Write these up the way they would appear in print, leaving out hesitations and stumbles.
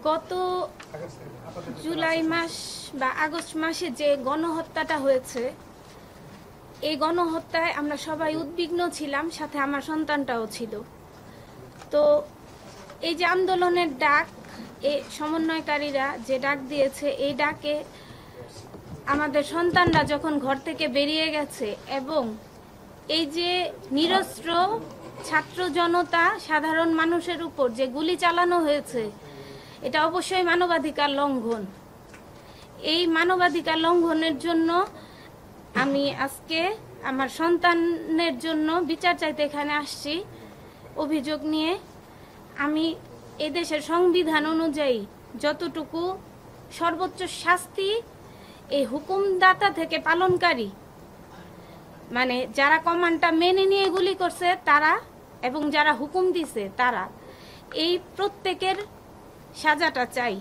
গত জুলাই মাস বা আগস্ট মাসে যে গণহত্যাটা হয়েছে, এই গণহত্যায় আমরা সবাই উদ্বিগ্ন ছিলাম, সাথে আমার সন্তানটাও ছিল। তো এই যে আন্দোলনের ডাক, এই সমন্বয়কারীরা যে ডাক দিয়েছে, এই ডাকে আমাদের সন্তানরা যখন ঘর থেকে বেরিয়ে গেছে এবং এই যে নিরস্ত্র ছাত্র জনতা, সাধারণ মানুষের উপর যে গুলি চালানো হয়েছে, এটা অবশ্যই মানবাধিকার লঙ্ঘন। এই মানবাধিকার লঙ্ঘনের জন্য আমি আজকে আমার সন্তানের জন্য বিচার চাইতে এখানে আসছি অভিযোগ নিয়ে। আমি এদেশের সংবিধান অনুযায়ী যতটুকু সর্বোচ্চ শাস্তি এই হুকুমদাতা থেকে পালনকারী, মানে যারা কমান্ডটা মেনে নিয়ে গুলি করছে তারা এবং যারা হুকুম দিছে তারা, এই প্রত্যেকের সাজাটা চাই।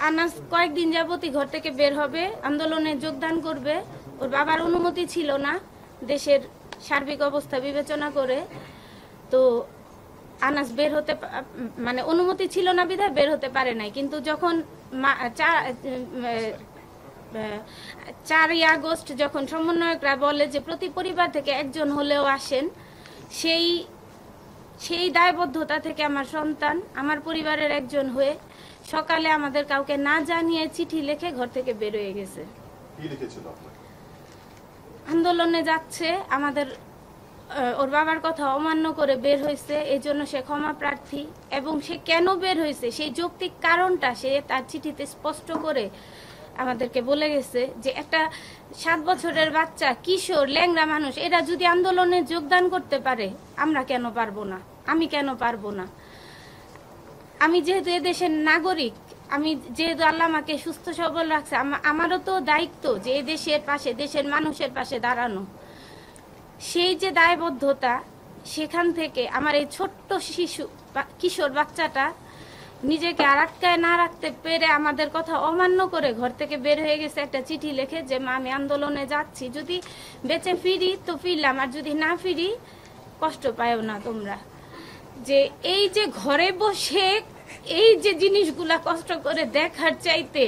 আনাস কয়েকদিন যাবতই ঘর থেকে বের হবে, আন্দোলনে যোগদান করবে। ওর বাবার অনুমতি ছিল না দেশের সার্বিক অবস্থা বিবেচনা করে, তো আনাস বের হতে মানে অনুমতি ছিল না বিধায় বের হতে পারে নাই। কিন্তু যখন 4ই আগস্ট যখন সমন্বয়করা বলে যে প্রতি পরিবার থেকে একজন হলেও আসেন, সেই দায়বদ্ধতা থেকে আমার সন্তান আমার পরিবারের একজন হয়ে সকালে আমাদের কাউকে না জানিয়ে চিঠি লিখে ঘর থেকে বের হয়ে গেছে। আন্দোলনে যাচ্ছে, আমাদের ওর বাবার কথা অমান্য করে বের হয়েছে, এই জন্য সে ক্ষমা প্রার্থী। এবং সে কেন বের হয়েছে সেই যৌক্তিক কারণটা সে তার চিঠিতে স্পষ্ট করে আমাদেরকে বলে গেছে যে একটা 7 বছরের বাচ্চা, কিশোর, ল্যাংড়া মানুষ, এরা যদি আন্দোলনে যোগদান করতে পারে, আমরা কেন পারবো না? আমি কেন পারবো না? আমি যেহেতু এদেশের নাগরিক, আমি যেহেতু আল্লাহ আমাকে সুস্থ সবল রাখছে, আমারও তো দায়িত্ব যে দেশের পাশে, দেশের মানুষের পাশে দাঁড়ানো। সেই যে দায়বদ্ধতা, সেখান থেকে আমার এই ছোট্ট শিশু কিশোর বাচ্চাটা নিজেকে আটকায় না রাখতে পেরে আমাদের কথা অমান্য করে ঘর থেকে বের হয়ে গেছে একটা চিঠি লিখে যে মা আমি আন্দোলনে যাচ্ছি, যদি বেঁচে ফিরি তো ফিরলাম, আর যদি না ফিরি কষ্ট পায়ও না তোমরা। যে এই যে ঘরে বসে এই যে জিনিসগুলা কষ্ট করে দেখার চাইতে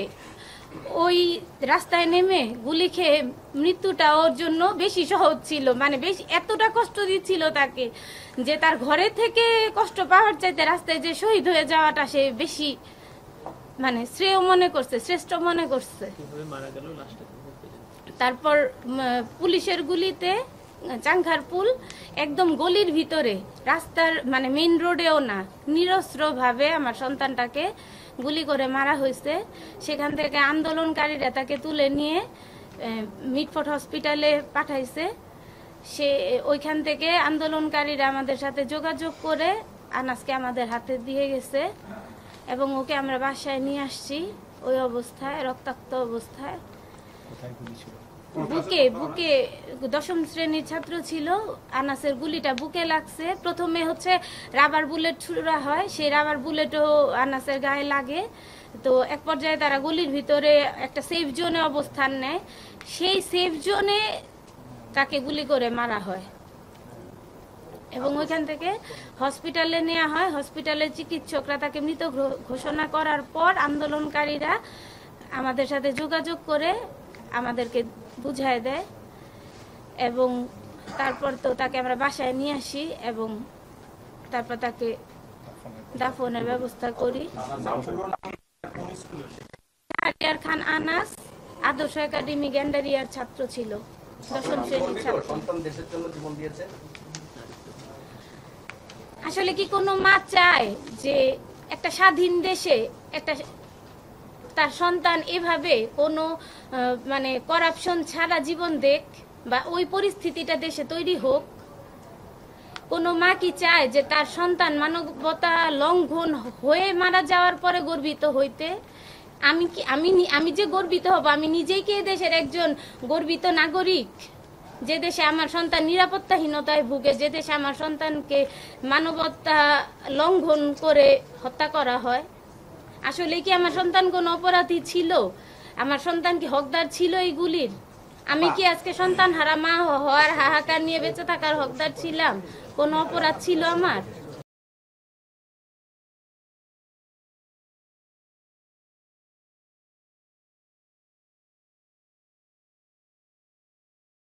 ওই রাস্তায় নেমে গুলি খেয়ে মৃত্যুটা ওর জন্য বেশি সহজ ছিল। মানে বেশি এতটা কষ্ট দিচ্ছিল তাকে যে তার ঘরে থেকে কষ্ট পাওয়ার চাইতে রাস্তায় যে শহীদ হয়ে যাওয়াটা সে বেশি মানে শ্রেয় মনে করছে, শ্রেষ্ঠ মনে করছে। তারপর পুলিশের গুলিতে চাংখারপুল একদম গলির ভিতরে, রাস্তার মানে মেইন রোডেও না, নিরস্ত্রভাবে আমার সন্তানটাকে গুলি করে মারা হয়েছে। সেখান থেকে আন্দোলনকারীরা তাকে তুলে নিয়ে মিটফোর্ড হসপিটালে পাঠাইছে। সে ওইখান থেকে আন্দোলনকারীরা আমাদের সাথে যোগাযোগ করে আনাসকে আমাদের হাতে দিয়ে গেছে এবং ওকে আমরা বাসায় নিয়ে আসছি ওই অবস্থায়, রক্তাক্ত অবস্থায়। বুকে 10ম শ্রেণীর ছাত্র ছিল, আনাসের গুলিটা বুকে লাগছে। প্রথমে হচ্ছে রাবার বুলেট ছুড়া হয়, সেই রাবার বুলেটও আনাসের গায়ে লাগে। তো এক পর্যায়ে তারা গলির ভিতরে একটা সেফ জোনে অবস্থান নেয়, সেই সেফ জোনে তাকে গুলি করে মারা হয় এবং ওইখান থেকে হসপিটালে নেওয়া হয়। হসপিটালের চিকিৎসকরা তাকে মৃত ঘোষণা করার পর আন্দোলনকারীরা আমাদের সাথে যোগাযোগ করে আমাদেরকে বুঝায় দেয় এবং তারপর তো তাকে আমরা বাসায় নিয়ে আসি এবং তারপর তাকে দাফনের ব্যবস্থা করি। শাহরিয়ার খান আনাস আদর্শ একাডেমি গ্যান্ডারিয়ার ছাত্র ছিল, 10ম শ্রেণীর ছাত্র। আসলে কি কোনো মা চায় যে একটা স্বাধীন দেশে একটা তার সন্তান এভাবে কোনো মানে করাপশন ছাড়া জীবন দেখ বা ওই পরিস্থিতিটা দেশে তৈরি হোক? কোনো মা কি চায় যে তার সন্তান মানবতা লঙ্ঘন হয়ে মারা যাওয়ার পরে গর্বিত হইতে? আমি যে গর্বিত হব, আমি নিজেই কি দেশের একজন গর্বিত নাগরিক? যে দেশে আমার সন্তান নিরাপত্তাহীনতায় ভুগে, যে দেশে আমার সন্তানকে মানবতা লঙ্ঘন করে হত্যা করা হয়। আসলে কি আমার সন্তান কোনো অপরাধী ছিল? আমার সন্তান কি হকদার ছিল এই গুলির? আমি কি আজকে সন্তান হারা মা হওয়ার হাহাকার নিয়ে বেঁচে থাকার হকদার ছিলাম? কোনো অপরাধ ছিল আমার?